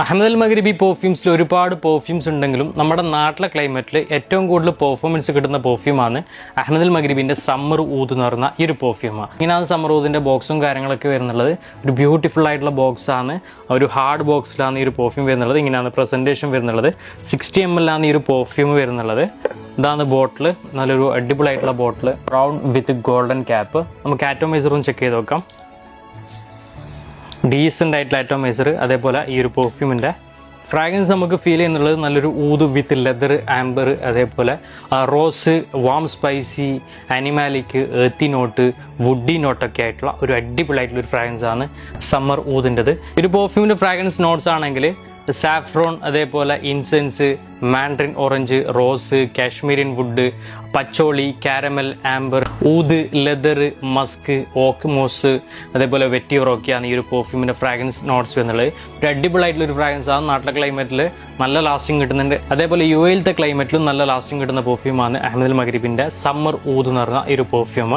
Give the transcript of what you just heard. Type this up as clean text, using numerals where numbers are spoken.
അഹമ്മദ് അൽ മഗ്രിബി പെർഫ്യൂംസിൽ ഒരുപാട് പെർഫ്യൂംസ് ഉണ്ടെങ്കിലും നമ്മുടെ നാട്ടിലെ ക്ലൈമറ്റിൽ ഏറ്റവും കൂടുതൽ പെർഫോമൻസ് കിട്ടുന്ന പെർഫ്യൂമാണ് അഹമ്മദ് അൽ മഗ്രിബിൻ്റെ സമ്മർ ഊദ് എന്ന് പറയുന്ന ഈ ഒരു പെർഫ്യൂമാണ്. ഇങ്ങനെയാണ് സമ്മർ ഊദിൻ്റെ ബോക്സും കാര്യങ്ങളൊക്കെ വരുന്നുള്ളത്. ഒരു ബ്യൂട്ടിഫുൾ ആയിട്ടുള്ള ബോക്സാണ്, ഒരു ഹാർഡ് ബോക്സിലാണ് ഈ ഒരു പെർഫ്യൂം വരുന്നുള്ളത്. ഇങ്ങനെയാണ് പ്രസൻറ്റേഷൻ വരുന്നുള്ളത്. 60 ml ആണ് ഈ ഒരു പെർഫ്യൂം വരുന്നുള്ളത്. ഇതാണ് ബോട്ടിൽ, നല്ലൊരു അടിപൊളിയായിട്ടുള്ള ബോട്ടിൽ, ബ്രൗൺ വിത്ത് ഗോൾഡൻ ക്യാപ്പ്. നമുക്ക് ആറ്റോമൈസറും ചെക്ക് ചെയ്ത് നോക്കാം. ഡീസൻ്റ് ആയിട്ടുള്ള ആറ്റോമൈസർ. അതേപോലെ ഈ ഒരു പെർഫ്യൂമിൻ്റെ ഫ്രാഗ്രൻസ് നമുക്ക് ഫീൽ ചെയ്യുന്നുള്ളത് നല്ലൊരു ഊത് വിത്ത് ലെതർ, ആംബർ, അതേപോലെ rose, warm spicy, animalic, earthy note, woody നോട്ടൊക്കെ ആയിട്ടുള്ള ഒരു അടിപൊളിയായിട്ടുള്ള ഒരു ഫ്രാഗ്രൻസ് ആണ് സമ്മർ ഊതിൻ്റെത്. ഒരു പെർഫ്യൂമിൻ്റെ ഫ്രാഗ്രൻസ് നോട്ട്സ് ആണെങ്കിൽ സാഫ്രോൺ, അതേപോലെ incense, mandarin orange, rose, cashmeran wood, patchouli, caramel, amber, oud, leather, musk, oak moss, അതേപോലെ വെറ്റിയോറൊക്കെയാണ് ഈ ഒരു പെർഫ്യൂമിൻ്റെ ഫ്രാഗ്രൻസ് നോട്ട്സ് എന്നുള്ളത്. ഒരു അടിപൊളിയായിട്ടുള്ള ഒരു ഫ്രാഗ്രൻസ് ആണ്. നാട്ടിലെ ക്ലൈമറ്റിൽ നല്ല ലാസ്റ്റിംഗ് കിട്ടുന്നുണ്ട്. അതേപോലെ യു എയിലത്തെ ക്ലൈമറ്റിലും നല്ല ലാസ്റ്റിംഗ് കിട്ടുന്ന പെർഫ്യൂമാണ് അഹമ്മദ് അൽ മഗ്രിബിൻ്റെ സമ്മർ ഊദ് എന്ന് പറഞ്ഞ ഈ ഒരു പെർഫ്യൂം.